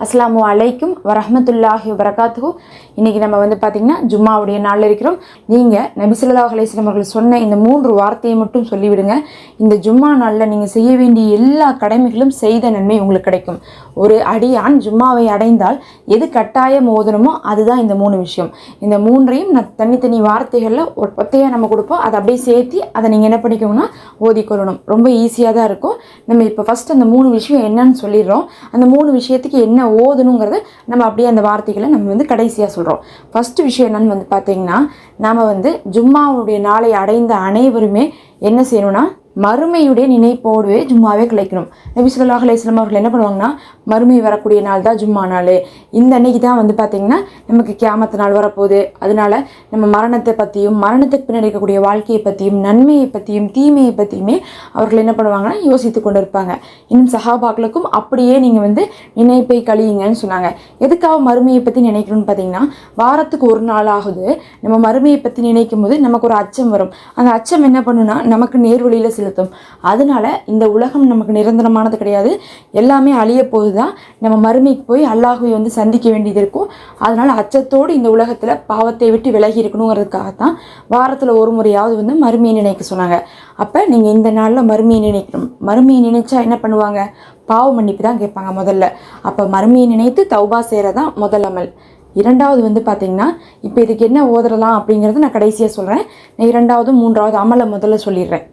அஸ்ஸலாமு அலைக்கும் வரஹ்மத்துல்லாஹி வபரகாத்துஹு. இன்றைக்கி நம்ம பார்த்திங்கன்னா ஜும்மாவுடைய நாளில் இருக்கிறோம். நீங்கள் நபி ஸல்லல்லாஹு அலைஹி வஸல்லம் அவர்கள் சொன்ன இந்த 3 வார்த்தையை மட்டும் சொல்லிவிடுங்க. இந்த ஜும்மா நாளில் நீங்கள் செய்ய வேண்டிய எல்லா கடமைகளும் செய்த நன்மை உங்களுக்கு கிடைக்கும். ஒரு அடியான் ஜும்மாவை அடைந்தால் எது கட்டாயம் ஓதணுமோ அதுதான் இந்த 3 விஷயம். இந்த 3ஐயும் நான் தனித்தனி வார்த்தைகளில் ஒத்தையாக நம்ம கொடுப்போம். அதை அப்படியே சேர்த்து அதை நீங்கள் என்ன பண்ணிக்கோங்கன்னா ஓதிக்கொள்ளணும். ரொம்ப ஈஸியாக தான் இருக்கும். நம்ம இப்போ ஃபஸ்ட் அந்த 3 விஷயம் என்னன்னு சொல்லிடுறோம். அந்த 3 விஷயத்துக்கு என்ன ஓதணுங்கிறத நம்ம அப்படியே அந்த வார்த்தைகளை நம்ம கடைசியாக சொல்கிறோம். ஃபஸ்ட்டு விஷயம் என்னன்னு பார்த்தீங்கன்னா, நாம் ஜும்மாவுடைய நாளை அடைந்த அனைவருமே என்ன செய்யணும்னா, மறுமையுடைய நினைப்போடுவே ஜும்மாவே கலைக்கணும். நபி ஸல்லல்லாஹு அலைஹி வஸல்லம் அவர்கள் என்ன பண்ணுவாங்கன்னா, மறுமை வரக்கூடிய நாள் தான் ஜும்மா நாள். இந்த அன்னைக்கு தான் பார்த்திங்கன்னா நமக்கு கியாமத்து நாள் வரப்போகுது. அதனால நம்ம மரணத்தை பற்றியும் மரணத்துக்கு பின்னாடி இருக்கக்கூடிய வாழ்க்கையை பற்றியும் நன்மையை பற்றியும் தீமையை பற்றியுமே அவர்கள் என்ன பண்ணுவாங்கன்னா யோசித்து கொண்டு இருப்பாங்க. இன்னும் சஹாபாக்களுக்கும் அப்படியே நீங்கள் நினைப்பை கழியுங்கன்னு சொன்னாங்க. எதுக்காக மறுமையை பற்றி நினைக்கணும்னு பார்த்தீங்கன்னா, வாரத்துக்கு ஒரு நாள் ஆகுது நம்ம மறுமையை பற்றி நினைக்கும் போது நமக்கு ஒரு அச்சம் வரும். அந்த அச்சம் என்ன பண்ணுன்னா நமக்கு நேர்வழியில் செலுத்தும். அதனால இந்த உலகம் நமக்கு நிரந்தரமானது கிடையாது, எல்லாமே அழிய போது தான். நம்ம மறுமைக்கு போய் அல்லாஹ்வை சந்திக்க வேண்டியது இருக்கும். அதனால அச்சத்தோடு இந்த உலகத்தில் பாவத்தை விட்டு விலகி இருக்கணுங்கிறதுக்காகத்தான் வாரத்தில் ஒரு முறையாவது மறுமையை நினைக்க சொன்னாங்க. அப்போ நீங்கள் இந்த நாளில் மறுமையை நினைக்கணும். மறுமையை நினைச்சா என்ன பண்ணுவாங்க? பாவ மன்னிப்பு தான் கேட்பாங்க முதல்ல. அப்போ மறுமையை நினைத்து தௌபா செய்கிறதான் முதல் அமல். இரண்டாவது பார்த்தீங்கன்னா, இப்போ இதுக்கு என்ன ஓதலாம் அப்படிங்கிறது நான் கடைசியாக சொல்கிறேன். நான் 2வது 3வது அமலை முதல்ல சொல்லிடுறேன்.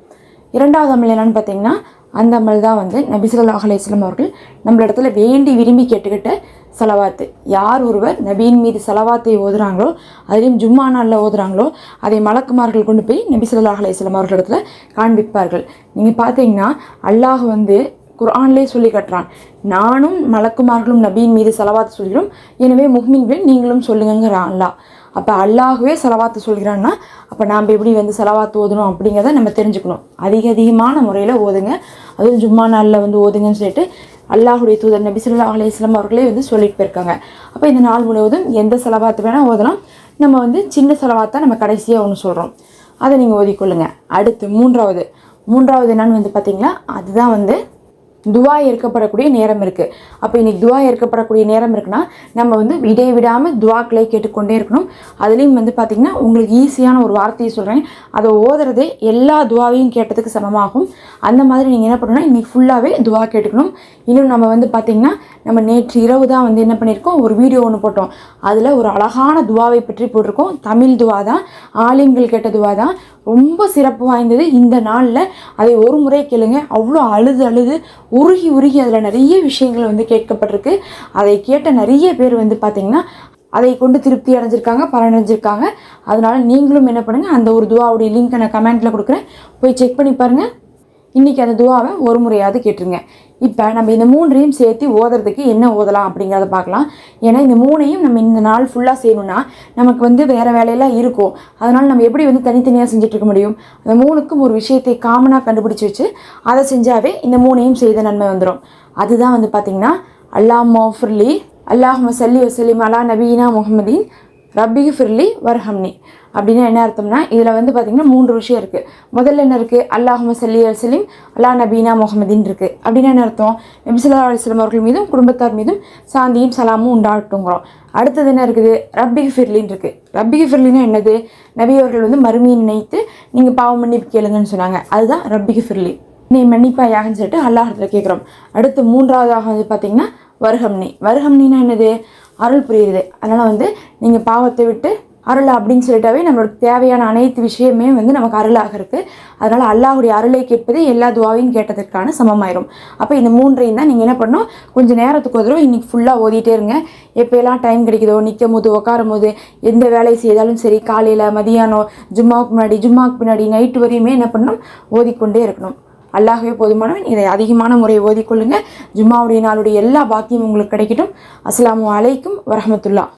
2வது அமல் என்னென்னு பார்த்தீங்கன்னா, அந்த அமல் தான் நபி ஸல்லல்லாஹு அலைஹி வஸல்லம் அவர்கள் நம்மளிடத்துல வேண்டி விரும்பி கேட்டுக்கிட்ட சலவாத்து. யார் ஒருவர் நபியின் மீது சலவாத்தை ஓதுறாங்களோ, அதிலையும் ஜும்மா நாளில் ஓதுறாங்களோ, அதை மலக்குமார்கள் கொண்டு போய் நபி ஸல்லல்லாஹு அலைஹி வஸல்லம் அவர்களிடத்துல காண்பிப்பார்கள். நீங்கள் பார்த்தீங்கன்னா அல்லாஹ் குர்ஆன்லேயே சொல்லி கட்டுறான், நானும் மலக்குமார்களும் நபியின் மீது சலவாத்து சொல்கிறோம், எனவே முஃமின்களே நீங்களும் சொல்லுங்கிறான் அல்லாஹ். அப்போ அல்லாஹ்வே சலவாத்து சொல்கிறான்னா அப்போ நாம் எப்படி சலவாத்து ஓதணும் அப்படிங்கிறத நம்ம தெரிஞ்சுக்கணும். அதிகமான முறையில் ஓதுங்க, அதுவும் ஜும்மா நாளில் ஓதுங்கன்னு சொல்லிட்டு அல்லாஹுடைய தூதர் நபி ஸல்லல்லாஹு அலைஹி வஸல்லம் அவர்களே சொல்லிட்டு போயிருக்காங்க. அப்போ இந்த நாள் முழுவதும் எந்த சலவாத்து வேணால் ஓதலாம். நம்ம சின்ன சலவாத்தான் நம்ம கடைசியாக ஒன்று சொல்கிறோம், அதை நீங்கள் ஓதிக்கொள்ளுங்க. அடுத்து மூன்றாவது என்னன்னு பார்த்தீங்களா, அதுதான் துவா ஏற்கப்படக்கூடிய நேரம் இருக்குது. அப்போ இன்றைக்கி துவா ஏற்கப்படக்கூடிய நேரம் இருக்குன்னா நம்ம விடாமல் துவாக்களை கேட்டுக்கொண்டே இருக்கணும். அதுலேயும் பார்த்திங்கன்னா உங்களுக்கு ஈஸியான ஒரு வார்த்தையை சொல்கிறேன், அதை ஓதுறதே எல்லா துவாவையும் கேட்டதுக்கு சமமாகும். அந்த மாதிரி நீங்கள் என்ன பண்ணணும்னா இன்றைக்கி ஃபுல்லாகவே துவா கேட்டுக்கணும். இன்னும் நம்ம பார்த்திங்கன்னா நம்ம நேற்று இரவு தான் என்ன பண்ணியிருக்கோம், ஒரு வீடியோ ஒன்று போட்டோம். அதில் ஒரு அழகான துவாவை பற்றி போட்டிருக்கோம். தமிழ் துவா தான், ஆலிம்கள் கேட்ட துவா தான், ரொம்ப சிறப்பு வாய்ந்தது. இந்த நாளில் அதை ஒரு முறை கேளுங்க. அவ்வளோ அழுது உருகி அதில் நிறைய விஷயங்கள் கேட்கப்பட்டிருக்கு. அதை கேட்ட நிறைய பேர் பார்த்திங்கன்னா அதை கொண்டு திருப்தி அடைஞ்சிருக்காங்க, பலனடைஞ்சிருக்காங்க. அதனால் நீங்களும் என்ன பண்ணுங்கள், அந்த ஒரு துவாவுடைய லிங்க்கை நான் கமெண்ட்டில் கொடுக்குறேன், போய் செக் பண்ணி பாருங்கள். இன்றைக்கி அந்த துவாவை ஒரு முறையாவது கேட்டுருங்க. இப்போ நம்ம இந்த 3ஐயும் சேர்த்து ஓதுறதுக்கு என்ன ஓதலாம் அப்படிங்கிறத பார்க்கலாம். ஏன்னா இந்த 3ஐயும் நம்ம இந்த நாள் ஃபுல்லாக செய்யணும்னா நமக்கு வேறு வேலையெல்லாம் இருக்கும். அதனால் நம்ம எப்படி தனித்தனியாக செஞ்சிட்ருக்க முடியும்? அந்த 3க்கும் ஒரு விஷயத்தை காமனாக கண்டுபிடிச்சி வச்சு அதை செஞ்சாவே இந்த 3ஐயும் செய்த நன்மை வந்துடும். அதுதான் பார்த்திங்கன்னா அல்லாஹும்ம ஸல்லி வஸல்லிம் அலா நபியினா முஹம்மதின் ரப்பிக்ஃபிர்லி வர்ஹம்னி அப்படின்னா என்ன அர்த்தம்னா, இதில் பார்த்திங்கன்னா 3 விஷயம் இருக்குது. முதல்ல என்ன இருக்குது, அல்லாஹும்ம ஸல்லி வஸல்லிம் அலா நபீனா முஹம்மதின் இருக்குது. அப்படின்னா என்ன அர்த்தம், நபி ஸல்லல்லாஹு அலைஹி வஸல்லம் அவர்கள் மீதும் குடும்பத்தார் மீதும் சாந்தியும் சலாமும் உண்டாகட்டுங்கிறோம். அடுத்தது என்ன இருக்குது, ரப்பிக்ஃபிர்லின்னு இருக்குது. ரப்பிக்ஃபிர்லின்னா என்னது, நபி அவர்கள் மறுமையை நினைத்து நீங்கள் பாவம் மன்னிப்பு கேளுங்கன்னு சொன்னாங்க. அதுதான் ரப்பிக்ஃபிர்லி, நீ மன்னிப்பாயாகன்னு சொல்லிட்டு அல்லாஹ்விடத்தில் கேட்குறோம். அடுத்து 3வதாக பார்த்திங்கன்னா வருகம்னின்னா என்னது, அருள் புரியுது. அதனால் நீங்கள் பாவத்தை விட்டு அருள் அப்படின்னு சொல்லிட்டாவே நம்மளுக்கு தேவையான அனைத்து விஷயமே நமக்கு அருளாக இருக்குது. அதனால் அல்லாஹுடைய அருளை கேட்பதே எல்லா துவாவையும் கேட்டதற்கான சமமாயிரும். அப்போ இந்த 3ஐயும் தான் நீங்கள் என்ன பண்ணணும், கொஞ்சம் நேரத்துக்கு ஒரு தடவை இன்றைக்கி ஃபுல்லாக ஓதிட்டே இருங்க. எப்போயெல்லாம் டைம் கிடைக்குதோ, நிற்கும் போது உட்காரும் போது எந்த வேலையை செய்தாலும் சரி, காலையில் மதியானம் ஜும்மாவுக்கு பின்னாடி நைட்டு வரையுமே என்ன பண்ணணும், ஓதிக்கொண்டே இருக்கணும். அல்லாஹ்வே போதுமானவன். இதை அதிகமான முறை ஓதிக்கொள்ளுங்க. ஜும்மாவுடைய நாளுடைய எல்லா பாக்கியம் உங்களுக்கு கிடைக்கட்டும். அஸ்ஸலாமு அலைக்கும் வரஹ்மத்துல்லாஹ்.